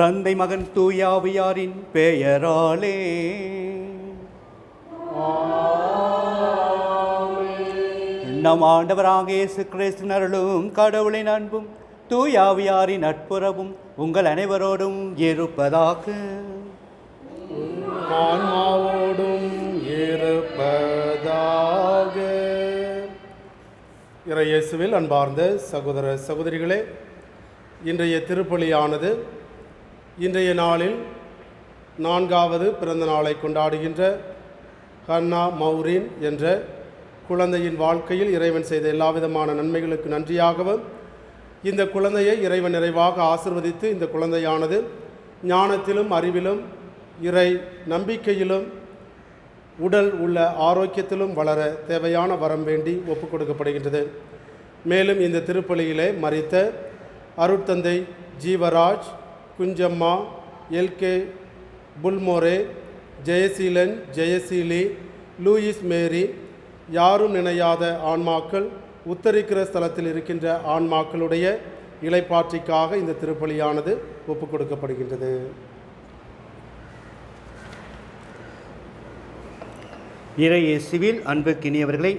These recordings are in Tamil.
தந்தை மகன் தூயாவியாரின் பெயராலே. நம் ஆண்டவராகிய இயேசு கிறிஸ்துவின் அருளும் கடவுளின் அன்பும் தூயாவியாரின் நட்புறவும் உங்கள் அனைவரோடும் இருப்பதாக. ஆன்மாவோடும் இருப்பதாக. இறையேசுவில் அன்பார்ந்த சகோதர சகோதரிகளே, இன்றைய திருப்பலியானது இன்றைய நாளில் 4வது பிறந்த நாளை கொண்டாடுகின்ற ஹன்னா மௌரின் என்ற குழந்தையின் வாழ்க்கையில் இறைவன் செய்த எல்லாவிதமான நன்மைகளுக்கு நன்றியாகவும், இந்த குழந்தையை இறைவன் நிறைவாக ஆசிர்வதித்து இந்த குழந்தையானது ஞானத்திலும் அறிவிலும் இறை நம்பிக்கையிலும் உடல் உள்ள ஆரோக்கியத்திலும் வளர தேவையான வரம் வேண்டி ஒப்புக் கொடுக்கப்படுகின்றது. மேலும் இந்த திருப்பலியிலே மரித்த அருட்தந்தை ஜீவராஜ், குஞ்சம்மா, எல்கே புல்மோரே, ஜெயசீலன், ஜெயசீலி, லூயிஸ் மேரி, யாரும் நினையாத ஆன்மாக்கள், உத்தரிக்கிற ஸ்தலத்தில் இருக்கின்ற ஆன்மாக்களுடைய இளைப்பாற்றிக்காக இந்த திருப்பலியானது ஒப்புக் கொடுக்கப்படுகின்றது. இறையேசுவில் அன்புக்கினியவர்களை,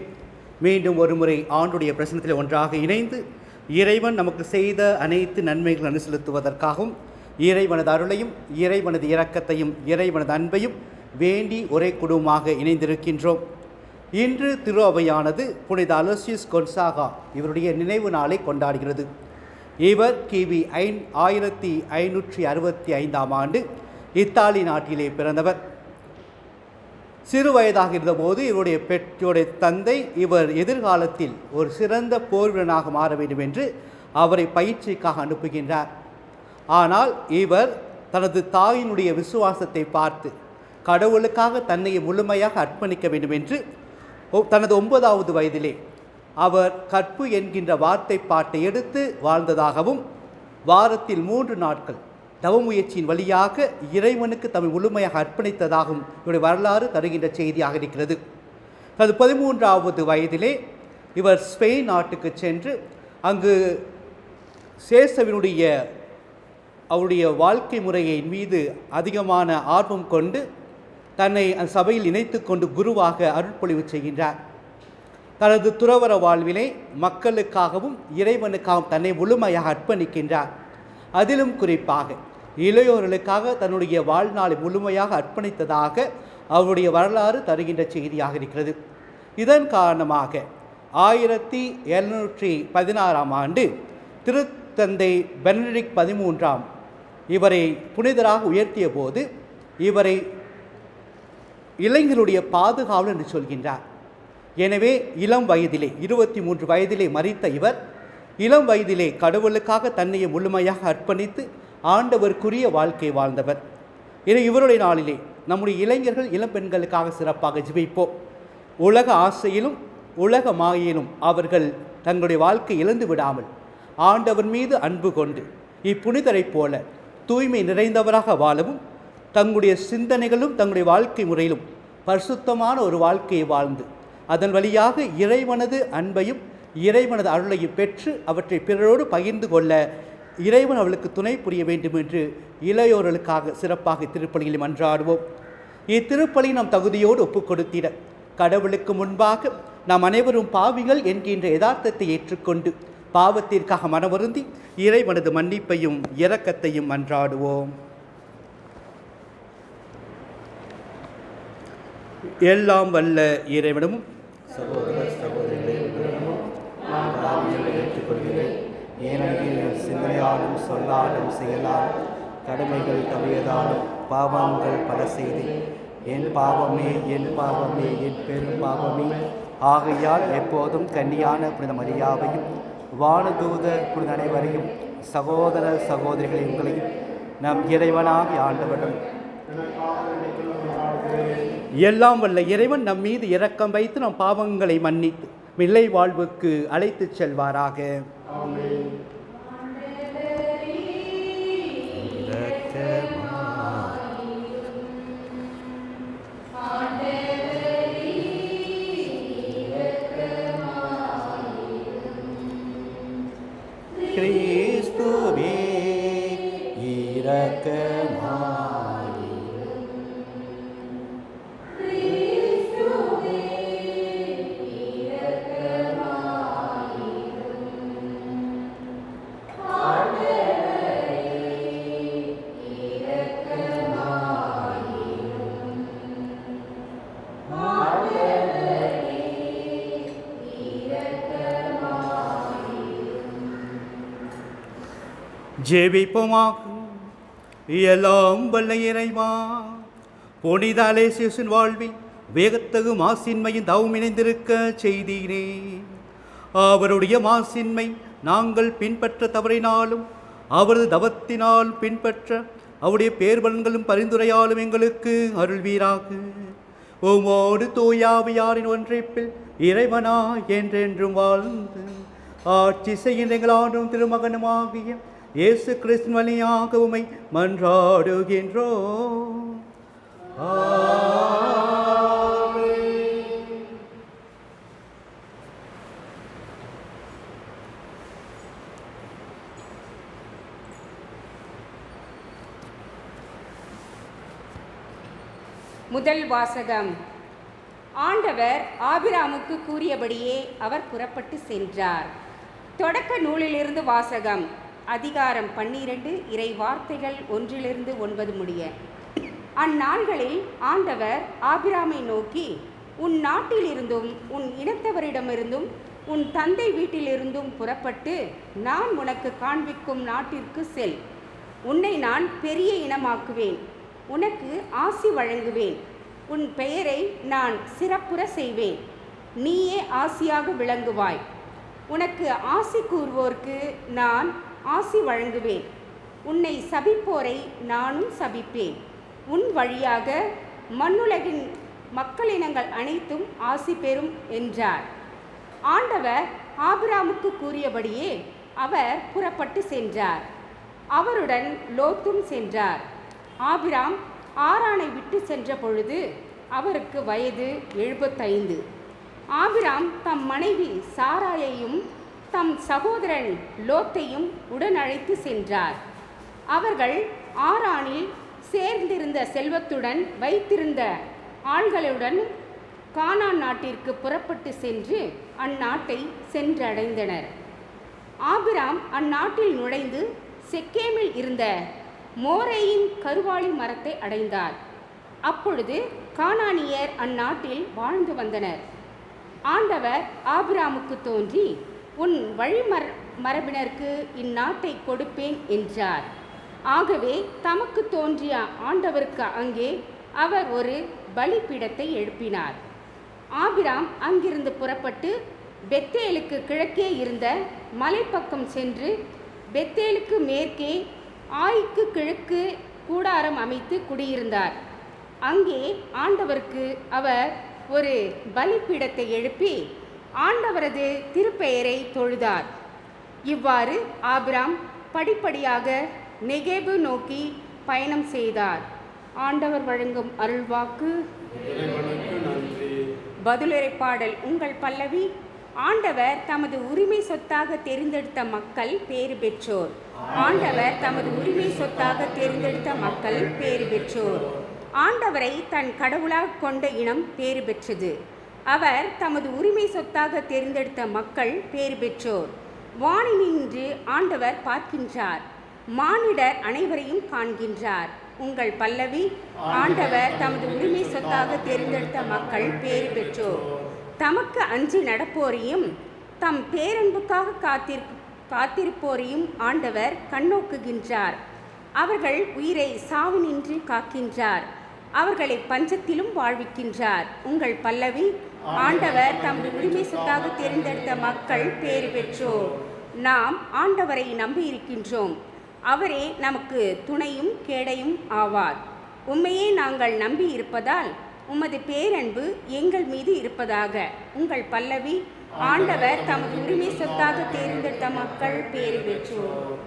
மீண்டும் ஒரு முறை ஆண்டுடைய பிரசனத்தில் ஒன்றாக இணைந்து இறைவன் நமக்கு செய்த அனைத்து நன்மைகள் அனுசெலுத்துவதற்காகவும் இறைவனது அருளையும் இறைவனது இரக்கத்தையும் இறைவனது அன்பையும் வேண்டி ஒரே குடும்பமாக இணைந்திருக்கின்றோம். இன்று திரு அவையானது புனித அலோசியஸ் கொன்சாகா இவருடைய நினைவு நாளை கொண்டாடுகிறது. இவர் கிபி 1565 ஆண்டு இத்தாலி நாட்டிலே பிறந்தவர். சிறு வயதாக இருந்தபோது இவருடைய தந்தை இவர் எதிர்காலத்தில் ஒரு சிறந்த போர் வீரனாக மாற வேண்டும் என்று அவரை பயிற்சிக்காக அனுப்புகின்றார். ஆனால் இவர் தனது தாயினுடைய விசுவாசத்தை பார்த்து கடவுளுக்காக தன்னை முழுமையாக அர்ப்பணிக்க வேண்டும் என்று தனது 9வது வயதிலே அவர் கற்பு என்கின்ற வார்த்தை பாட்டை எடுத்து வாழ்ந்ததாகவும், வாரத்தில் 3 நாட்கள் தவமுயற்சியின் வழியாக இறைவனுக்கு தம்மை முழுமையாக அர்ப்பணித்ததாகவும் இவருடைய வரலாறு தருகின்ற செய்தியாக இருக்கிறது. தனது 13வது வயதிலே இவர் ஸ்பெயின் நாட்டுக்கு சென்று அங்கு சேசவினுடைய அவருடைய வாழ்க்கை முறையின் மீது அதிகமான ஆர்வம் கொண்டு தன்னை அந்த சபையில் இணைத்து கொண்டு குருவாக அருட்பொழிவு செய்கின்றார். தனது துறவற வாழ்விலே மக்களுக்காகவும் இறைவனுக்காகவும் தன்னை முழுமையாக அர்ப்பணிக்கின்றார். அதிலும் குறிப்பாக இளையோர்களுக்காக தன்னுடைய வாழ்நாளை முழுமையாக அர்ப்பணித்ததாக அவருடைய வரலாறு தருகின்ற செய்தியாக இருக்கிறது. இதன் காரணமாக 1716 ஆண்டு திருத்தந்தை பெனடிக்ட் 13 இவரை புனிதராக உயர்த்திய போது இவரை இளைஞருடைய பாதுகாவலர் என்று சொல்கின்றார். எனவே இளம் வயதிலே 23 வயதிலே மரித்த இவர் இளம் வயதிலே கடவுளுக்காக தன்னையை முழுமையாக அர்ப்பணித்து ஆண்டவருக்குரிய வாழ்க்கை வாழ்ந்தவர். இவருடைய நாளிலே நம்முடைய இளைஞர்கள் இளம் பெண்களுக்காக சிறப்பாக ஜெபிப்போம். உலக ஆசையிலும் உலக மாயிலும் அவர்கள் தங்களுடைய வாழ்க்கை இழந்து விடாமல் ஆண்டவர் மீது அன்பு கொண்டு இப்புனிதரைப் போல தூய்மை நிறைந்தவராக வாழவும், தங்களுடைய சிந்தனைகளும் தங்களுடைய வாழ்க்கை முறையிலும் பரிசுத்தமான ஒரு வாழ்க்கையை வாழ்ந்து அதன் வழியாக இறைவனது அன்பையும் இறைவனது அருளையும் பெற்று அவற்றை பிறரோடு பகிர்ந்து கொள்ள இறைவன் அவளுக்கு துணை புரிய வேண்டும் என்று இளையோர்களுக்காக சிறப்பாக திருப்பலியில் மன்றாடுவோம். இத்திருப்பலி நாம் தகுதியோடு ஒப்புக் கொடுத்திட கடவுளுக்கு முன்பாக நாம் அனைவரும் பாவிகள் என்கின்ற யதார்த்தத்தை ஏற்றுக்கொண்டு பாவத்திற்காக மனவருந்தி இறைவனது மன்னிப்பையும் இரக்கத்தையும் மன்றாடுவோம். எல்லாம் வல்ல இறைவனும் சகோதர சகோதரிகளிடமும் நான் பாவிகளை ஏற்றுக்கொள்கிறேன். ஏனெனில் சிந்தனையாலும் சொல்லாலும் செயலாலும் கடமைகள் தவியதாலும் பாவங்கள் பல செய்தேன். என் பாவமே என் பாவமே என் பெரும் பாவமே. ஆகையால் எப்போதும் கன்னியான புனித மரியாவையும் வானதூத புனித அனைவரையும் சகோதர சகோதரிகளை உங்களையும் நம் இறைவனாகி ஆண்டவரும் எல்லாம் வல்ல இறைவன் நம் மீது இரக்கம் வைத்து நம் பாவங்களை மன்னித்து மில்லை வாழ்வுக்கு அழைத்து செல்வாராக. கிறிஸ்துவே இரக்கம் ஜெபிப்போமாக. எல்லாம் வல்ல இறைவா, புனித அலேசியஸின் வாழ்வில் வேகத்தகு மாசின்மையின் தவம் இணைந்திருக்க செய்தீரே. அவருடைய மாசின்மை நாங்கள் பின்பற்ற தவறினாலும் அவரது தவத்தினால் பின்பற்ற அவருடைய பேர்வன்களும் பரிந்துரையாலும் எங்களுக்கு அருள்வீராக. உமோடு தூயாவியாரின் ஒன்றைப்பில் இறைவனா என்றென்றும் வாழ்ந்து ஆட்சி செய்கின்ற எங்கள் ஆண்டும் திருமகனுமாகிய இயேசு கிறிஸ்துவின் வழியாக உம்மை மன்றாடுகின்றோம். முதல் வாசகம். ஆண்டவர் ஆபிராமுக்கு கூறியபடியே அவர் புறப்பட்டு சென்றார். தொடக்க நூலிலிருந்து வாசகம். அதிகாரம் 12, இறை வார்த்தைகள் 1-9 முடிய. அந்நாள்களில் ஆண்டவர் ஆபிராமை நோக்கி, உன் நாட்டிலிருந்தும் உன் இனத்தவரிடமிருந்தும் உன் தந்தை வீட்டிலிருந்தும் புறப்பட்டு நான் உனக்கு காண்பிக்கும் நாட்டிற்கு செல். உன்னை நான் பெரிய இனமாக்குவேன், உனக்கு ஆசி வழங்குவேன், உன் பெயரை நான் சிறப்புற செய்வேன், நீயே ஆசியாக விளங்குவாய். உனக்கு ஆசி கூறுவோர்க்கு நான் ஆசி வழங்குவேன், உன்னை சபிப்போரை நானும் சபிப்பேன். உன் வழியாக மண்ணுலகின் மக்களினங்கள் அனைத்தும் ஆசி பெறும் என்றார். ஆண்டவர் ஆபிராமுக்கு கூறியபடியே அவர் புறப்பட்டு சென்றார். அவருடன் லோத்தும் சென்றார். ஆபிராம் ஆரானை விட்டு சென்ற பொழுது அவருக்கு வயது 75. ஆபிராம் தம் மனைவி சாராயையும் தம் சகோதரன் லோத்தையும் உடன் அழைத்து சென்றார். அவர்கள் ஆரானில் சேர்ந்திருந்த செல்வத்துடன் வைத்திருந்த ஆள்களுடன் கானான் நாட்டிற்கு புறப்பட்டு சென்று அந்நாட்டை சென்றடைந்தனர். ஆபிராம் அந்நாட்டில் நுழைந்து செக்கேமில் இருந்த மோரேயின் கருவாளி மரத்தை அடைந்தார். அப்பொழுது கானானியர் அந்நாட்டில் வாழ்ந்து வந்தனர். ஆண்டவர் ஆபிராமுக்கு தோன்றி, உன் மரபினருக்கு இந்நாட்டை கொடுப்பேன் என்றார். ஆகவே தமக்கு தோன்றிய ஆண்டவருக்கு அங்கே அவர் ஒரு பலிபீடத்தை எழுப்பினார். ஆபிராம் அங்கிருந்து புறப்பட்டு பெத்தேலுக்கு கிழக்கே இருந்த மலைப்பக்கம் சென்று பெத்தேலுக்கு மேற்கே ஆய்க்கு கிழக்கு கூடாரம் அமைத்து குடியிருந்தார். அங்கே ஆண்டவருக்கு அவர் ஒரு பலிபீடத்தை எழுப்பி ஆண்டவரது திருப்பெயரை தொழுதார். இவ்வாறு ஆபிராம் படிப்படியாக நெகேபு நோக்கி பயணம் செய்தார். ஆண்டவர் வழங்கும் அருள்வாக்கு. பதிலுரைப்பாடல். உங்கள் பல்லவி. ஆண்டவர் தமது உரிமை சொத்தாக தெரிந்தெடுத்த மக்கள் பேறு பெற்றோர். ஆண்டவர் தமது உரிமை சொத்தாக தெரிந்தெடுத்த மக்கள் பேறு பெற்றோர். ஆண்டவரை தன் கடவுளாக கொண்ட இனம் பேறு பெற்றது. அவர் தமது உரிமை சொத்தாக தெரிந்தெடுத்த மக்கள் பேறு பெற்றோர். வானினின்று ஆண்டவர் பார்க்கின்றார், மானிடர் அனைவரையும் காண்கின்றார். உங்கள் பல்லவி. ஆண்டவர் தமது உரிமை சொத்தாக தெரிந்தெடுத்த மக்கள் பேறு பெற்றோர். தமக்கு அஞ்சி நடப்போரையும் தம் பேரன்புக்காக காத்திருப்போரையும் ஆண்டவர் கண்ணோக்குகின்றார். அவர்கள் உயிரை சாவினின்று காக்கின்றார். அவர்களை பஞ்சத்திலும் வாழ்விக்கின்றார். உங்கள் பல்லவி. ஆண்டவர் தமது உரிமை சொத்தாக தேர்ந்தெடுத்த மக்கள் பேறு பெற்றோர். நாம் ஆண்டவரை நம்பியிருக்கின்றோம். அவரே நமக்கு துணையும் கேடையும் ஆவார். உம்மையே நாங்கள் நம்பி இருப்பதால் உமது பேரன்பு எங்கள் மீது இருப்பதாக. உங்கள் பல்லவி. ஆண்டவர் தமது உரிமை சொத்தாக தேர்ந்தெடுத்த மக்கள் பேறு பெற்றோர்.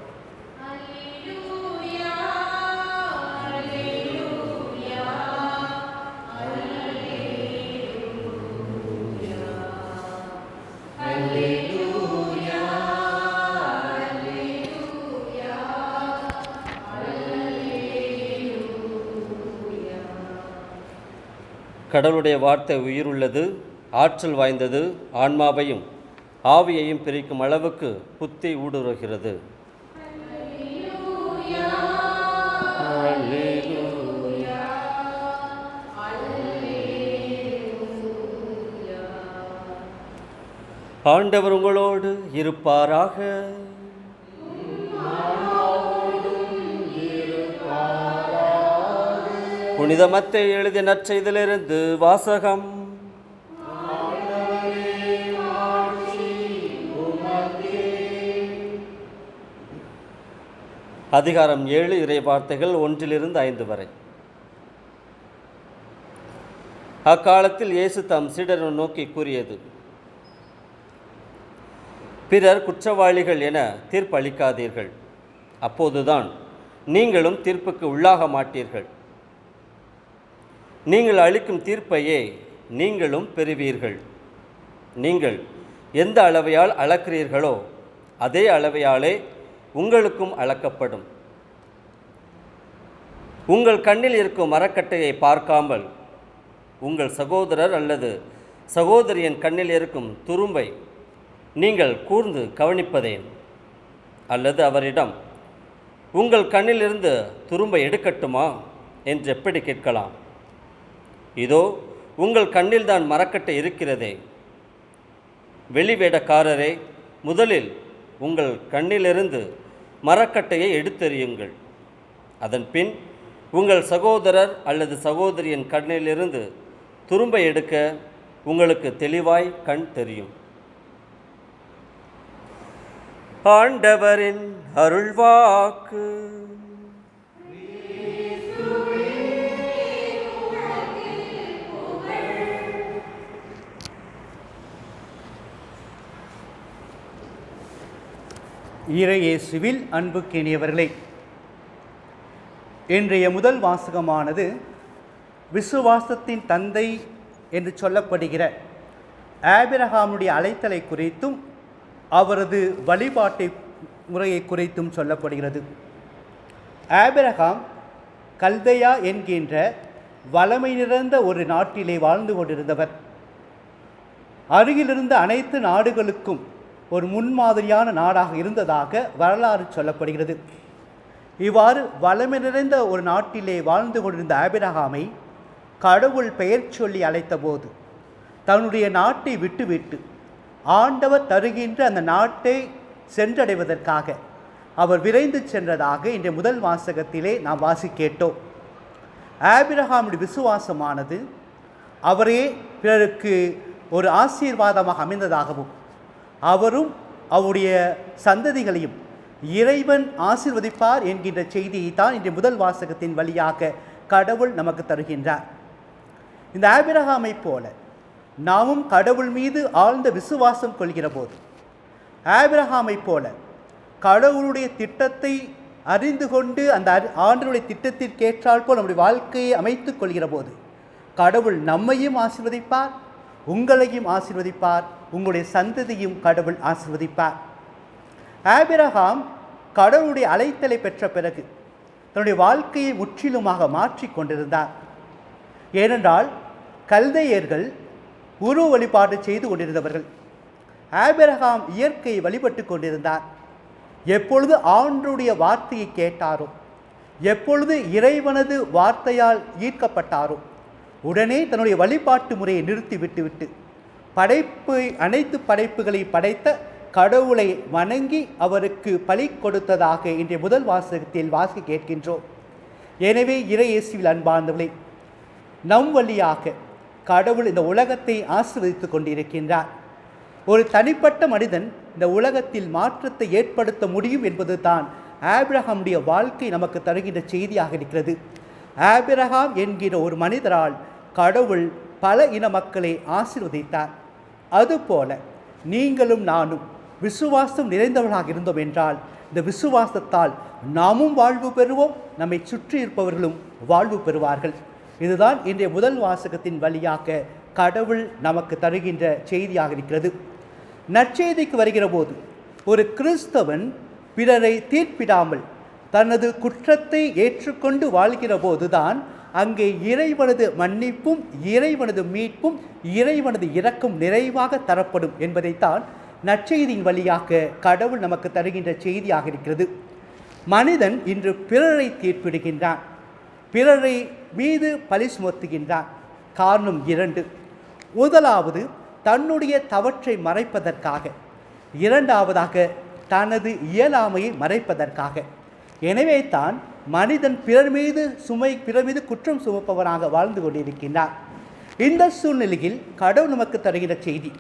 கடவுளுடைய வார்த்தை உயிருள்ளது, ஆற்றல் வாய்ந்தது, ஆன்மாவையும் ஆவியையும் பிரிக்கும் அளவுக்கு புத்தி ஊடுருவுகிறது. ஆண்டவர் உங்களோடு இருப்பாராக. புனித மத்தேயு எழுதிய நற்செய்தியிலிருந்து வாசகம். அதிகாரம் 7, இறை வார்த்தைகள் 1-5 வரை. அக்காலத்தில் இயேசு தம் சீடரை நோக்கி கூறியது: பிறர் குற்றவாளிகள் என தீர்ப்பளிக்காதீர்கள், அப்போதுதான் நீங்களும் தீர்ப்புக்கு உள்ளாக மாட்டீர்கள். நீங்கள் அளிக்கும் தீர்ப்பையே நீங்களும் பெறுவீர்கள். நீங்கள் எந்த அளவையால் அளக்கிறீர்களோ அதே அளவையாலே உங்களுக்கும் அளக்கப்படும். உங்கள் கண்ணில் இருக்கும் மரக்கட்டையை பார்க்காமல் உங்கள் சகோதரர் அல்லது சகோதரியின் கண்ணில் இருக்கும் துரும்பை நீங்கள் கூர்ந்து கவனிப்பதேன்? அல்லது அவரிடம், உங்கள் கண்ணிலிருந்து துரும்பை எடுக்கட்டுமா என்று எப்படி கேட்கலாம்? இதோ உங்கள் கண்ணில்தான் மரக்கட்டை இருக்கிறதே. வெளிவேடக்காரரே, முதலில் உங்கள் கண்ணிலிருந்து மரக்கட்டையை எடுத்தெறியுங்கள். அதன் பின் உங்கள் சகோதரர் அல்லது சகோதரியின் கண்ணிலிருந்து துரும்பை எடுக்க உங்களுக்கு தெளிவாய் கண் தெரியும். ஆண்டவரின் அருள்வாக்கு. இறையேசுவில் அன்புக்கினியவர்களே, இன்றைய முதல் வாசகமானது விசுவாசத்தின் தந்தை என்று சொல்லப்படுகிற ஆபிரகாமுடைய அழைத்தலை குறித்தும் அவரது வழிபாட்டை முறையை குறித்தும் சொல்லப்படுகிறது. ஆபிரகாம் கல்தையா என்கின்ற வளமை நிறைந்த ஒரு நாட்டிலே வாழ்ந்து கொண்டிருந்தவர். அருகிலிருந்த அனைத்து நாடுகளுக்கும் ஒரு முன்மாதிரியான நாடாக இருந்ததாக வரலாறு சொல்லப்படுகிறது. இவ்வாறு வளமை நிறைந்த ஒரு நாட்டிலே வாழ்ந்து கொண்டிருந்த ஆபிரகாமை கடவுள் பெயர் சொல்லி அழைத்தபோது தன்னுடைய நாட்டை விட்டுவிட்டு ஆண்டவர் தருகின்ற அந்த நாட்டை சென்றடைவதற்காக அவர் விரைந்து சென்றதாக இன்றைய முதல் வாசகத்திலே நாம் கேட்டோம். ஆபிரகாமுடைய விசுவாசமானது அவரே பிறருக்கு ஒரு ஆசீர்வாதமாக அமைந்ததாகவும் அவரும் அவருடைய சந்ததிகளையும் இறைவன் ஆசீர்வதிப்பார் என்கின்ற செய்தியை தான் இன்றைய முதல் வாசகத்தின் வழியாக கடவுள் நமக்கு தருகின்றார். இந்த ஆபிரகாமை போல நாமும் கடவுள் மீது ஆழ்ந்த விசுவாசம் கொள்கிற போது, ஆபிரகாமை போல கடவுளுடைய திட்டத்தை அறிந்து கொண்டு அந்த ஆண்டவருடைய திட்டத்திற்கேற்றால் போல் நம்முடைய வாழ்க்கையை அமைத்துக் கொள்கிற போது கடவுள் நம்மையும் ஆசீர்வதிப்பார், உங்களையும் ஆசீர்வதிப்பார், உங்களுடைய சந்ததியும் கடவுள் ஆசீர்வதிப்பார். ஆபிரகாம் கடவுளுடைய அழைத்தலை பெற்ற பிறகு தன்னுடைய வாழ்க்கையை முற்றிலுமாக மாற்றி கொண்டிருந்தார். ஏனென்றால் கல்தையர்கள் உருவ வழிபாடு செய்து கொண்டிருந்தவர்கள். ஆபிரகாம் இயற்கையை வழிபட்டு கொண்டிருந்தார். எப்பொழுது ஆண்டவருடைய வார்த்தையை கேட்டாரோ, எப்பொழுது இறைவனது வார்த்தையால் ஈர்க்கப்பட்டாரோ உடனே தன்னுடைய வழிபாட்டு முறையை நிறுத்தி விட்டுவிட்டு அனைத்து படைப்புகளை படைத்த கடவுளை வணங்கி அவருக்கு பலி கொடுத்ததாக இன்றைய முதல் வாசகத்தில் கேட்கின்றோம். எனவே இறையேசுவில் அன்பார்ந்தவர்களே, நம் வழியாக கடவுள் இந்த உலகத்தை ஆசீர்வதித்து கொண்டிருக்கின்றார். ஒரு தனிப்பட்ட மனிதன் இந்த உலகத்தில் மாற்றத்தை ஏற்படுத்த முடியும் என்பது தான் ஆபிரகாமுடைய வாழ்க்கை நமக்கு தருகின்ற செய்தியாக இருக்கிறது. ஆபிரகாம் என்கிற ஒரு மனிதரால் கடவுள் பல இன மக்களை ஆசீர்வதித்தார். அதுபோல நீங்களும் நானும் விசுவாசம் நிறைந்தவர்களாக இருந்தோம் என்றால் இந்த விசுவாசத்தால் நாமும் வாழ்வு பெறுவோம், நம்மை சுற்றி இருப்பவர்களும் வாழ்வு பெறுவார்கள். இதுதான் இன்றைய முதல் வாசகத்தின் வழியாக கடவுள் நமக்கு தருகின்ற செய்தியாக இருக்கிறது. நற்செய்திக்கு வருகிற போது ஒரு கிறிஸ்தவன் பிறரை தீர்ப்பிடாமல் தனது குற்றத்தை ஏற்றுக்கொண்டு வாழ்கிற போதுதான் அங்கே இறைவனது மன்னிப்பும் இறைவனது மீட்பும் இறைவனது இரக்கம் நிறைவாக தரப்படும் என்பதைத்தான் நற்செய்தியின் வழியாக கடவுள் நமக்கு தருகின்ற செய்தியாக இருக்கிறது. மனிதன் இன்று பிறரை தீர்ப்பிடுகின்றான், பிறரை மீது பழி சுமத்துகின்றான். காரணம் 2. முதலாவது தன்னுடைய தவற்றை மறைப்பதற்காக, இரண்டாவதாக தனது இயலாமையை மறைப்பதற்காக. எனவே தான் மனிதன் பிறர் மீது குற்றம் சுமப்பவனாக வாழ்ந்து கொண்டிருக்கின்றார். இந்த சூழ்நிலையில் கடவுள் நமக்கு தருகிற செய்தி,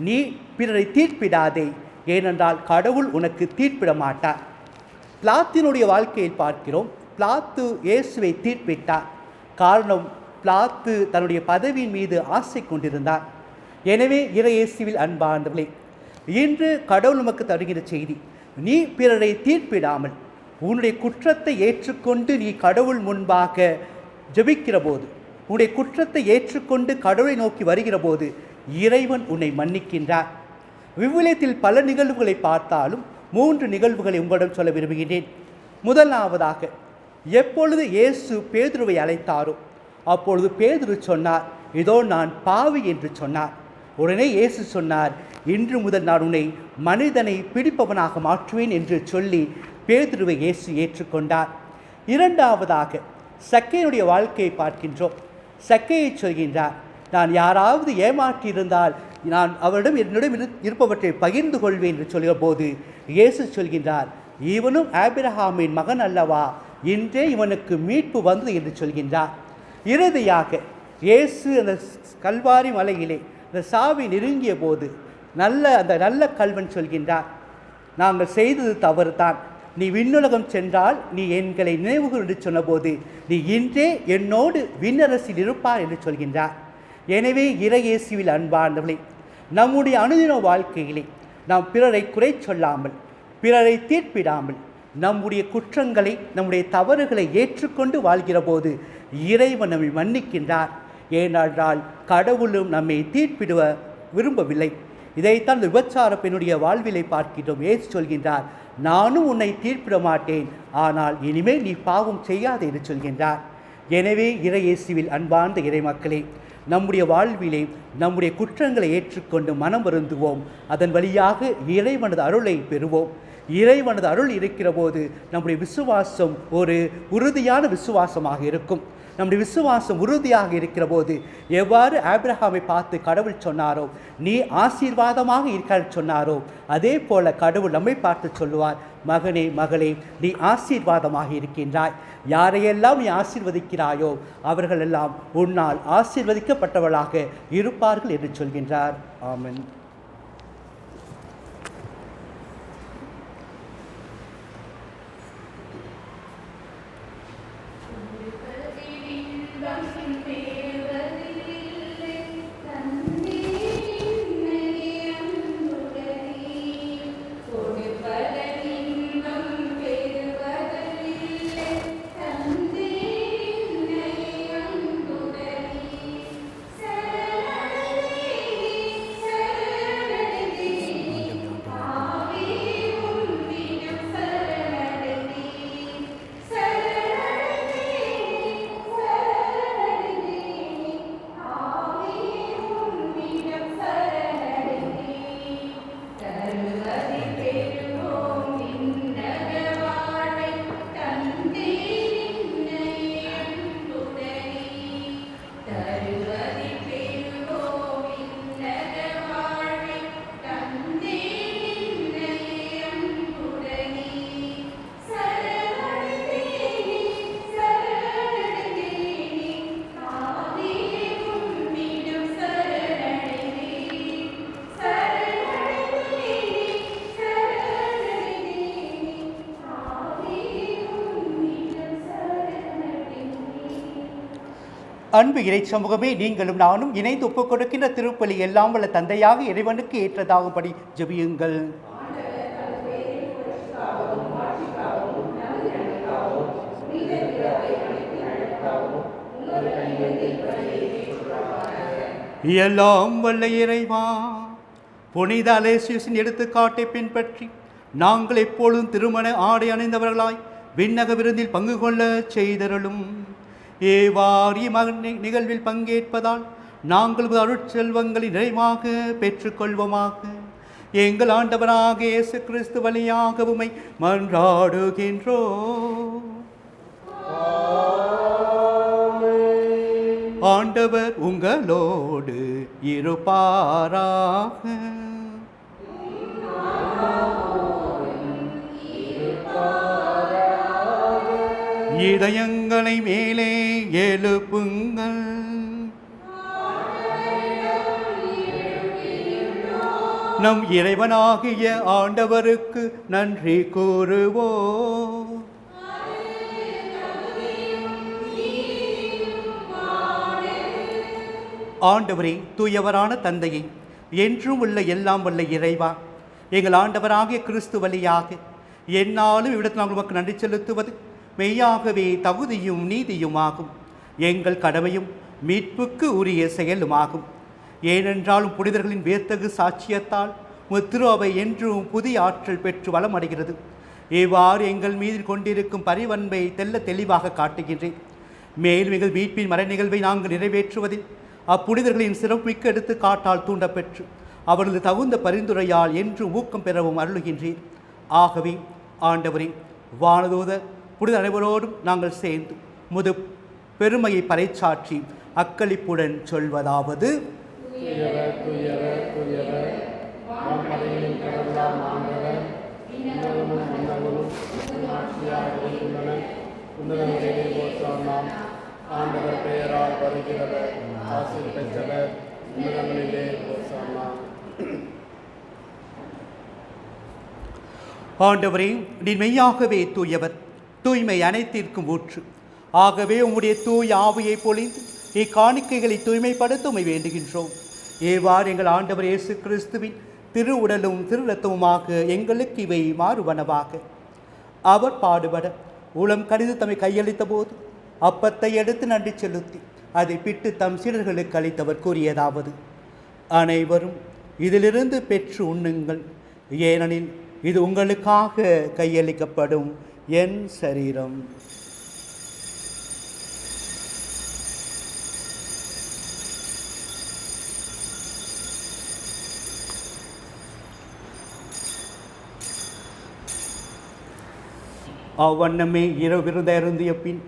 நீ பிறரை தீர்ப்பிடாதே, ஏனென்றால் கடவுள் உனக்கு தீர்ப்பிட மாட்டார். பிளாத்தினுடைய வாழ்க்கையில் பார்க்கிறோம், பிளாத்து இயேசுவை தீர்ப்பிட்டார். காரணம், பிளாத்து தன்னுடைய பதவியின் மீது ஆசை கொண்டிருந்தார். எனவே இறை இயேசுவில் அன்பார்ந்தவர்களே, இன்று கடவுள் நமக்கு தருகிற செய்தி, நீ பிறரை தீர்ப்பிடாமல் உன்னுடைய குற்றத்தை ஏற்றுக்கொண்டு நீ கடவுள் முன்பாக ஜெபிக்கிற போது, உன்னுடைய குற்றத்தை ஏற்றுக்கொண்டு கடவுளை நோக்கி வருகிற போது இறைவன் உன்னை மன்னிக்கின்றார். விவிலியத்தில் பல நிகழ்வுகளை பார்த்தாலும் 3 நிகழ்வுகளை உங்களிடம் சொல்ல விரும்புகிறேன். முதலாவதாக, எப்பொழுது இயேசு பேதுருவை அழைத்தாரோ அப்பொழுது பேதுரு சொன்னார், இதோ நான் பாவி என்று சொன்னார். உடனே இயேசு சொன்னார், இன்று முதல் நான் உன்னை மனிதனை பிடிப்பவனாக மாற்றுவேன் என்று சொல்லி பேதுருவை இயேசு ஏற்றுக்கொண்டார். இரண்டாவதாக, சக்கேயுடைய வாழ்க்கையை பார்க்கின்றோம். சக்கேயை சொல்கின்றார், நான் யாராவது ஏமாற்றியிருந்தால் நான் அவரிடம் என்னிடம் இருப்பவற்றை பகிர்ந்து கொள்வேன் என்று சொல்கிற போது இயேசு சொல்கின்றார், இவனும் ஆபிரகாமின் மகன் அல்லவா, இன்றே இவனுக்கு மீட்பு வந்தது என்று சொல்கின்றார். இறுதியாக இயேசு அந்த கல்வாரி மலையிலே அந்த சாவி நெருங்கிய போது அந்த நல்ல கல்வன் சொல்கின்றார், நாங்கள் செய்தது தவறு தான், நீ விண்ணுலகம் சென்றால் நீ எங்களை நினைவுகூர் என்று சொன்னபோது நீ இன்றே என்னோடு விண்ணரசில் இருப்பார் என்று சொல்கின்றார். எனவே இறை இயேசுவில் அன்பார்ந்தவர்களே, நம்முடைய அனுதின வாழ்க்கையிலே நாம் பிறரை குறை சொல்லாமல், பிறரை தீர்ப்பிடாமல், நம்முடைய குற்றங்களை நம்முடைய தவறுகளை ஏற்றுக்கொண்டு வாழ்கிற போது இறைவன் நம்மை மன்னிக்கின்றார். ஏனென்றால் கடவுளும் நம்மை தீர்ப்பிடுவ விரும்பவில்லை. இதைத்தான் விபச்சார பெண்ணுடைய வாழ்விலை பார்க்கின்றோம். இயேசு சொல்கின்றார், நானும் உன்னை தீர்ப்பிட மாட்டேன், ஆனால் இனிமேல் நீ பாவம் செய்யாதே என்று சொல்கின்றார். எனவே இறை இயேசுவில் அன்பார்ந்த இறை மக்களே, நம்முடைய வாழ்விலே நம்முடைய குற்றங்களை ஏற்றுக்கொண்டு மனம் வருந்துவோம். அதன் வழியாக இறைவனது அருளை பெறுவோம். இறைவனது அருள் இருக்கிற போது நம்முடைய விசுவாசம் ஒரு உறுதியான விசுவாசமாக இருக்கும். நம்முடைய விசுவாசம் உறுதியாக இருக்கிற போது எவ்வாறு ஆபிரகாமை பார்த்து கடவுள் சொன்னாரோ, நீ ஆசீர்வாதமாக இருக்க சொன்னாரோ, அதே போல கடவுள் நம்மை பார்த்து சொல்லுவார், மகனே மகளே, நீ ஆசீர்வாதமாக இருக்கின்றாய். யாரையெல்லாம் நீ ஆசீர்வதிக்கிறாயோ அவர்களெல்லாம் உன்னால் ஆசீர்வதிக்கப்பட்டவர்களாக இருப்பார்கள் என்று சொல்கின்றார். ஆமென். அன்பு இறை சமூகமே, நீங்களும் நானும் இணைந்து ஒப்புக் கொடுக்கின்ற திருப்பலி எல்லாம் வல்ல தந்தையாக இறைவனுக்கு ஏற்றதாகும்படி ஜெபியுங்கள். எல்லாம் வல்ல இறைவா, புனித அலேசியஸின் எடுத்துக்காட்டை பின்பற்றி நாங்கள் எப்பொழுதும் திருமண ஆடை அணிந்தவர்களாய் விண்ணக விருந்தில் பங்கு கொள்ள செய்தருளும். ஏவாரி நிகழ்வில் பங்கேற்பதால் நாங்கள் உமது அருட்செல்வங்களை நிறைவாக பெற்றுக்கொள்வோமாக. எங்கள் ஆண்டவராக இயேசு கிறிஸ்து வழியாக உம்மை மன்றாடுகின்றோம். ஆண்டவர் உங்களோடு இருப்பாராக. இதயங்களை மேலே எழுப்புங்கள். நம் இறைவனாகிய ஆண்டவருக்கு நன்றி கூறுவோம். ஆண்டவரே, தூயவரான தந்தையை, என்றும் உள்ள எல்லாம் வல்ல இறைவா, எங்கள் ஆண்டவராகிய கிறிஸ்து வழியாக எந்நாளும் இவ்விடத்தில் நாங்கள் உமக்கு நன்றி செலுத்துவது மெய்யாகவே தகுதியும் நீதியுமாகும். எங்கள் கடமையும் மீட்புக்கு உரிய செயலுமாகும். ஏனென்றாலும் புனிதர்களின் வியத்தகு சாட்சியத்தால் திரு அவை என்றும் புதிய ஆற்றல் பெற்று வளம் அடைகிறது. இவ்வாறு எங்கள் மீது கொண்டிருக்கும் பரிவன்பை தெளிவாக காட்டுகின்றேன். மேலும் எங்கள் மீட்பின் மறை நிகழ்வை நாங்கள் நிறைவேற்றுவதில் அப்புனிதர்களின் சிறப்புமிக்க எடுத்து காட்டால் தூண்டப்பெற்று அவர்களது தகுந்த பரிந்துரையால் என்றும் ஊக்கம் பெறவும் அருளுகின்றேன். ஆகவே ஆண்டவரே, வானதூதர் புனித அனைவரோடும் நாங்கள் சேர்ந்து முது பெருமையை பறைச்சாற்றி அக்களிப்புடன் சொல்வதாவது: ஆண்டவர் பெயரால் வருகிறவர், ஆசீர் பெற்றவர், உன்னதங்களிலே ஓசானா. ஆண்டவரே, நீ மெய்யாகவே தூயவர், தூய்மை அனைத்திற்கும் ஊற்று. ஆகவே உம்முடைய தூய் ஆவியை பொழிந்து இக்காணிக்கைகளை தூய்மைப்படுத்த உம்மை வேண்டுகின்றோம். ஏவாறு எங்கள் ஆண்டவர் இயேசு கிறிஸ்துவின் திரு உடலும் திரு இரத்தமுமாக எங்களுக்கு இவை மாறுவனவாக. அவர் பாடுபட உளம் கடிது தம்மை கையளித்த போது அப்பத்தை எடுத்து நன்றி செலுத்தி அதை பிட்டு தம் சீடர்களுக்கு அளித்தவர் கூறியதாவது: அனைவரும் இதிலிருந்து பெற்று உண்ணுங்கள், ஏனெனில் இது உங்களுக்காக கையளிக்கப்படும் என் சரீரம். அவ்வண்ணமே இரவு விருந்தை அருந்திய பின்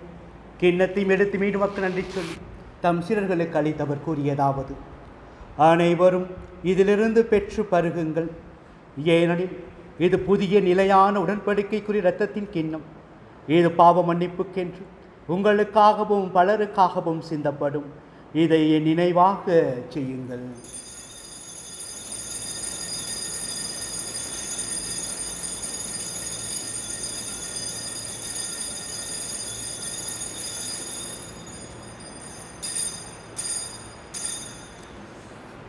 கிண்ணத்தையும் எடுத்து மீண்டும் மக்கள் நன்றி சொல்லி தம் சீடர்களுக்கு அளித்தவர் கூறியதாவது: அனைவரும் இதிலிருந்து பெற்று பருகுங்கள், ஏனெனில் இது புதிய நிலையான உடன்படிக்கைக்குரிய இரத்தத்தின் கிண்ணம். இது பாவ மன்னிப்புக்கென்று உங்களுக்காகவும் பலருக்காகவும் சிந்தப்படும். இதை என் நினைவாக செய்யுங்கள்.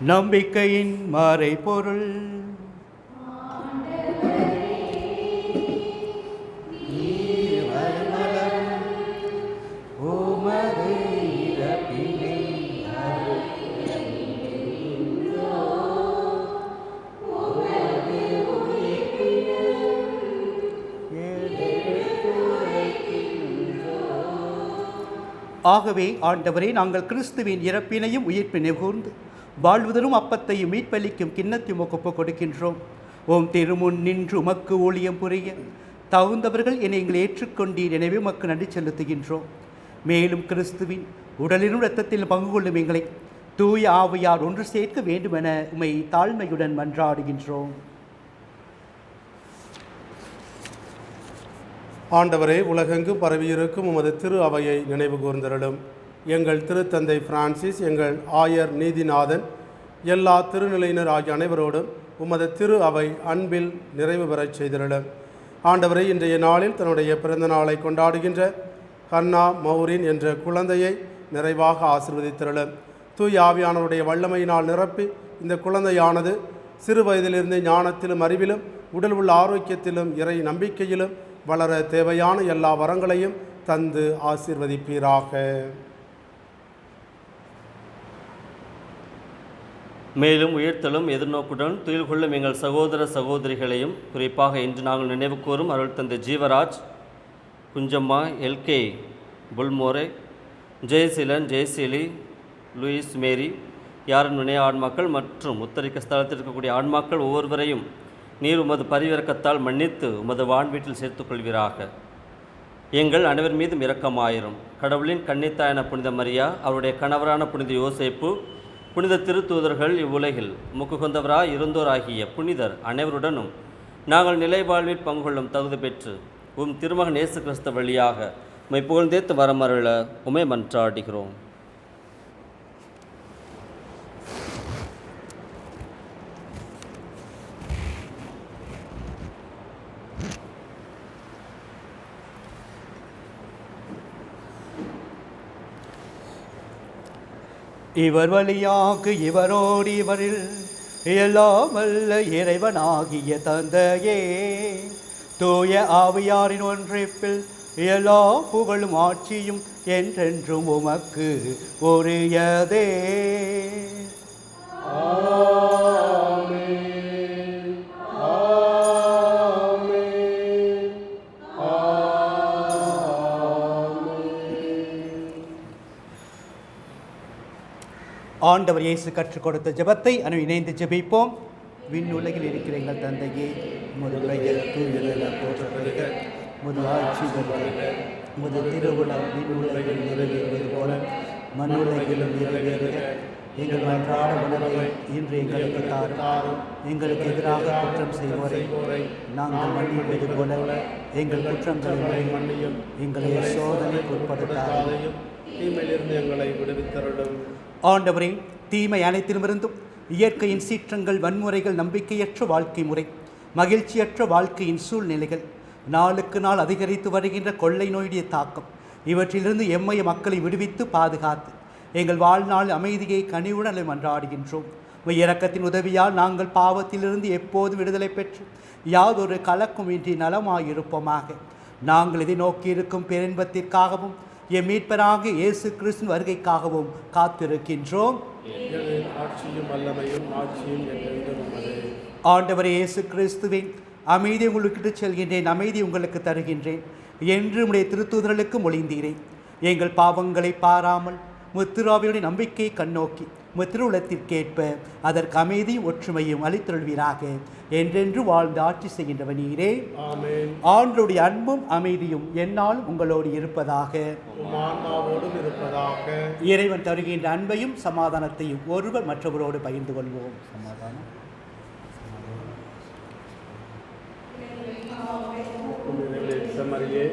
நம்பிக்கையின் மறைபொருள். ஆகவே ஆண்டவரே, நாங்கள் கிறிஸ்துவின் இறப்பினையும் உயிர்ப்பினை கூர்ந்து வாழ்வதரும் அப்பத்தையும் மீட்பளிக்கும் கிண்ணத்தையும் ஒப்புக் கொடுக்கின்றோம். ஓம் திருமுன் நின்று உமக்கு ஊழியம் புரிய தகுந்தவர்கள் என்னை எங்களை ஏற்றுக்கொண்டீர், எனவே உமக்கு நன்றி செலுத்துகின்றோம். மேலும் கிறிஸ்துவின் உடலிலும் இரத்தத்திலும் பங்கு கொள்ளும் எங்களை தூய ஆவியார் ஒன்று சேர்க்க வேண்டுமென உம்மை தாழ்மையுடன் மன்றாடுகின்றோம். ஆண்டவரே, உலகெங்கும் பரவியிருக்கும் உமது திரு அவையை நினைவு கூர்ந்தருளும். எங்கள் திருத்தந்தை பிரான்சிஸ், எங்கள் ஆயர் நீதிநாதன், எல்லா திருநிலையினர் ஆகிய அனைவரோடும் உமது திரு அவை அன்பில் நிறைவு பெறச் செய்திருளும். ஆண்டவரை, இன்றைய நாளில் தன்னுடைய பிறந்த நாளை கொண்டாடுகின்ற ஹன்னா மௌரின் என்ற குழந்தையை நிறைவாக ஆசீர்வதித்திருளும். தூய் ஆவியானவருடைய வல்லமையினால் நிரப்பி இந்த குழந்தையானது சிறு வயதிலிருந்து ஞானத்திலும் அறிவிலும் உடல் உள்ள ஆரோக்கியத்திலும் இறை நம்பிக்கையிலும் வளர தேவையான எல்லா வரங்களையும் தந்து ஆசீர்வதிப்பீராக. மேலும் உயிர்த்தலும் எதிர்நோக்குடன் துயில் கொள்ளும் எங்கள் சகோதர சகோதரிகளையும், குறிப்பாக இன்று நாங்கள் நினைவு கூறும் அருள் தந்தை ஜீவராஜ், குஞ்சம்மா, எல்கே புல்மோரே, ஜெயசீலன், ஜெயசீலி, லூயிஸ் மேரி, யாரின் வினை ஆன்மாக்கள் மற்றும் உத்தரிக்க ஸ்தலத்தில் இருக்கக்கூடிய ஆன்மாக்கள் ஒவ்வொருவரையும் நீர் உமது பரிவிறக்கத்தால் மன்னித்து உமது வான்வீட்டில் சேர்த்துக்கொள்வீராக. எங்கள் அனைவர் மீதும் இரக்கமாயிரும். கடவுளின் கன்னித்தாயான புனித மரியா, அவருடைய கணவரான புனித யோசேப்பு, புனித திருத்தூதர்கள், இவ்வுலகில் முக்குகொண்டவராய் இருந்தோராகிய புனிதர் அனைவருடனும் நாங்கள் நிலைவாழ்வில் பங்குகொள்ளும் தகுதி பெற்று திருமகன் இயேசு கிறிஸ்து வழியாக உம்மை புகழ்ந்தேத்து வரமருள உம்மை மன்றாடுகிறோம். இவர் வழியாக இவரோடு இவரில் எல்லாம் வல்ல இறைவனாகிய தந்தையே, தூய ஆவியாரின் ஒன்றிப்பில் எல்லா புகழும் ஆட்சியும் என்றென்றும் உமக்கு உரியதே. ஆண்டவர் இயேசு கற்றுக் கொடுத்த ஜெபத்தை இணைந்து ஜெபிப்போம். விண்ணுலகில் இருக்கிற எங்கள் தந்தையே, உமது பெயர் தூயதென போற்றப்படுக, உமது ஆட்சி வருக, உமது திருவுளம் விண்ணுலகில் நிறைவேறுவது போல மண்ணுலகிலும் நிறைவேறுக. எங்கள் அன்றாட உணவை இன்று எங்களுக்கு தாரும். எங்களுக்கு எதிராக குற்றம் செய்வோரை நாங்கள் மன்னிப்பது போல எங்கள் குற்றங்களை மன்னியும். எங்களை சோதனைக்கு உட்படுத்தாதையும் தீமையிலிருந்து எங்களை விடுவித்தருளும். ஆண்டவரே, தீமை அனைத்திலுமிருந்தும் இயற்கையின் சீற்றங்கள், வன்முறைகள், நம்பிக்கையற்ற வாழ்க்கை முறை, மகிழ்ச்சியற்ற வாழ்க்கையின் சூழ்நிலைகள், நாளுக்கு நாள் அதிகரித்து வருகின்ற கொள்ளை நோயுடைய தாக்கம், இவற்றிலிருந்து எம்மைய மக்களை விடுவித்து பாதுகாத்து எங்கள் வாழ்நாள் அமைதியை கனிவுடன் மன்றாடுகின்றோம். இரக்கத்தின் உதவியால் நாங்கள் பாவத்திலிருந்து எப்போதும் விடுதலை பெற்று யாதொரு கலக்கமின்றி நலமாயிருப்போமாக. நாங்கள் இதை நோக்கியிருக்கும் பேரின்பத்திற்காகவும் எம் மீட்பராக இயேசு கிறிஸ்து வருகைக்காகவும் காத்திருக்கின்றோம். ஆண்டவரே இயேசு கிறிஸ்துவே, அமைதி உங்களுக்கு செல்கின்றேன், அமைதி உங்களுக்கு தருகின்றேன் என்று உம்முடைய திருத்தூதர்களுக்கு மொழிந்தீரேன். எங்கள் பாவங்களை பாராமல் முத்திராவியுடைய நம்பிக்கையை கண்ணோக்கி முத்திருளத்திற்கேற்ப அதற்கு அமைதியும் ஒற்றுமையும் அளித்தருள்வீராக. என்றென்று வாழ்ந்து ஆட்சி செய்கின்றவர் நீரே. ஆண்டவருடைய அன்பும் அமைதியும் என்னாலும் உங்களோடு இருப்பதாக. இறைவன் தருகின்ற அன்பையும் சமாதானத்தையும் ஒருவர் மற்றவரோடு பகிர்ந்து கொள்வோம். சமாதானம். செம்மறியே,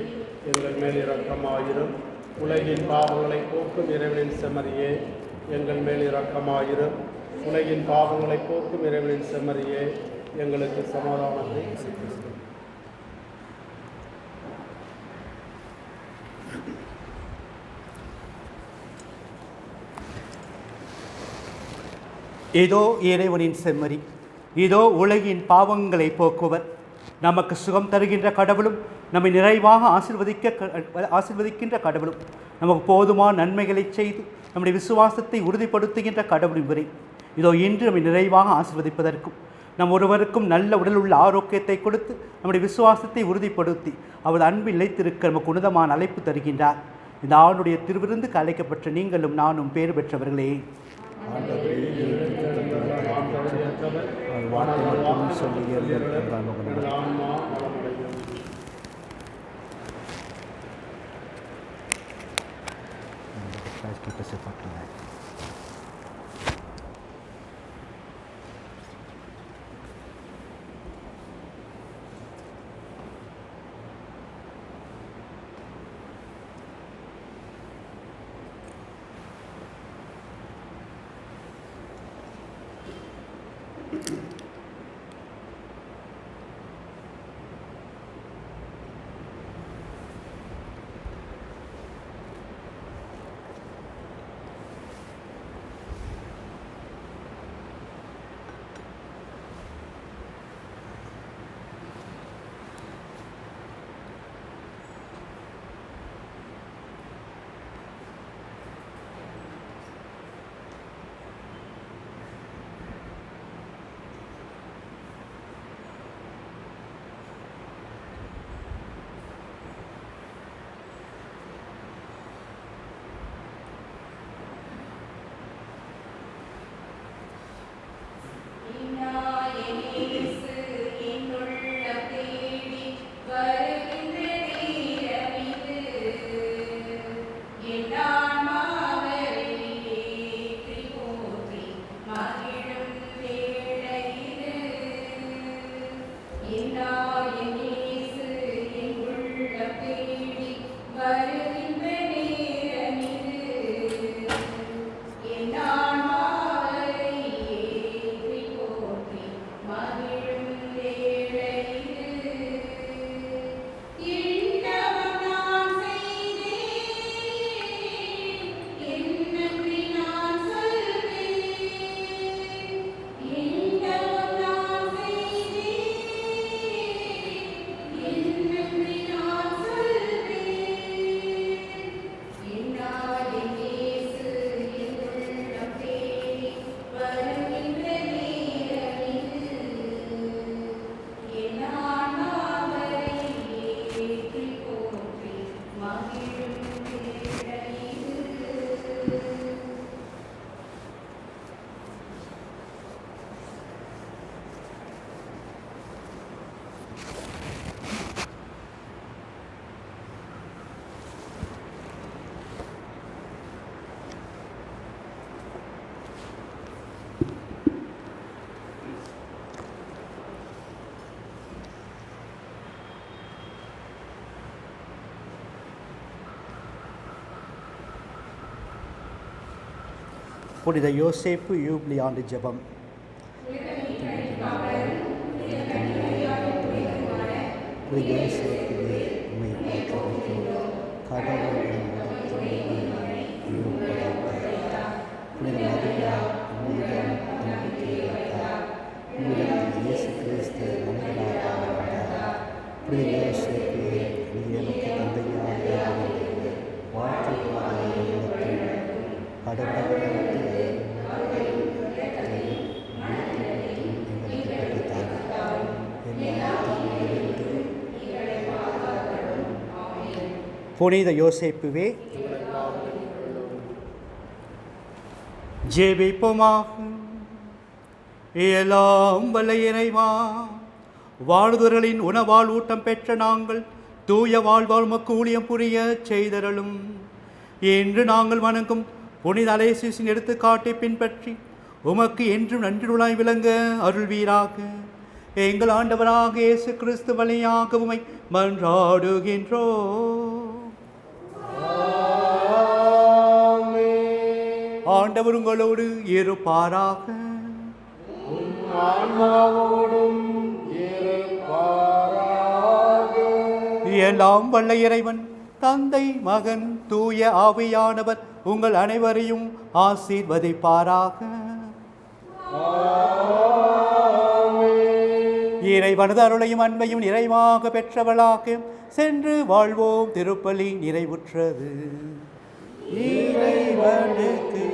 எங்கள் மேல் இரக்கமாயிரும். உலகின் பாவங்களை போக்கும் இறைவனின் செம்மறியே, எங்கள் மேல் இரக்கமாயிரும். உலகின் பாவங்களை போக்கும் இறைவனின் செம்மறியே, எங்களுக்கு சமாதானத்தை. இதோ இறைவனின் செம்மறி, இதோ உலகின் பாவங்களை போக்குவர். நமக்கு சுகம் தருகின்ற கடவுளும் நம்மை நிறைவாக ஆசீர்வதிக்கின்ற கடவுளும் நமக்கு போதுமான நன்மைகளை செய்து நம்முடைய விசுவாசத்தை உறுதிப்படுத்துகின்ற கடவுள் இவரே. இதோ இன்று நம்மை நிறைவாக ஆசீர்வதிப்பதற்கும் நம் ஒருவருக்கும் நல்ல உடல் உள்ள ஆரோக்கியத்தை கொடுத்து நம்முடைய விசுவாசத்தை உறுதிப்படுத்தி அவரது அன்பில் நிலைத்திருக்க நமக்கு உன்னதமான அழைப்பு தருகின்றார். இந்த ஆண்டுடைய திருவிருந்துக்கு அழைக்கப்பட்ட நீங்களும் நானும் பேறு பெற்றவர்களே. புனித யோசேப்பு யூப்ளி ஆண்டு ஜெபம். புனித யோசேப்புவே, உம்மை போற்றுகிறோம். கடவுள் புனித மரியா உம்மிடம் நம்பிக்கை வைத்தார். உம்மிடத்தில் இயேசு கிறிஸ்து மனிதனாக வந்தார். புனித யோசேப்புவே, நீ எனக்கு தந்தையாக இருந்து வாழ்க்கை பாதையில் கடவுளை புனித யோசேப்புவே, ஜெபிப்போமாக. எல்லாம் வல்ல இறைவா, வாழ்வர்களின் உணவால் ஊட்டம் பெற்ற நாங்கள் தூய வாழ்வால் உமக்கு ஊழியம் புரிய செய்தருளும். இன்று நாங்கள் வணங்கும் புனித அலேசியஸின் எடுத்துக்காட்டை பின்பற்றி உமக்கு என்றும் நன்றியுள்ளாய் விளங்க அருள்வீராக. எங்கள் ஆண்டவராக இயேசு கிறிஸ்து வழியாக உம்மை மன்றாடுகின்றோம். ஆண்டவர் உங்களோடு இருப்பாராக. எல்லாம் வல்ல இறைவன் தந்தை, மகன், தூய ஆவியானவர் உங்கள் அனைவரையும் ஆசீர்வதிப்பாராக. இறைவனது அருளையும் அன்பையும் நிறைவாக பெற்றவளாக சென்று வாழ்வோம். திருப்பலி நிறைவுற்றது. இறைவனுக்கு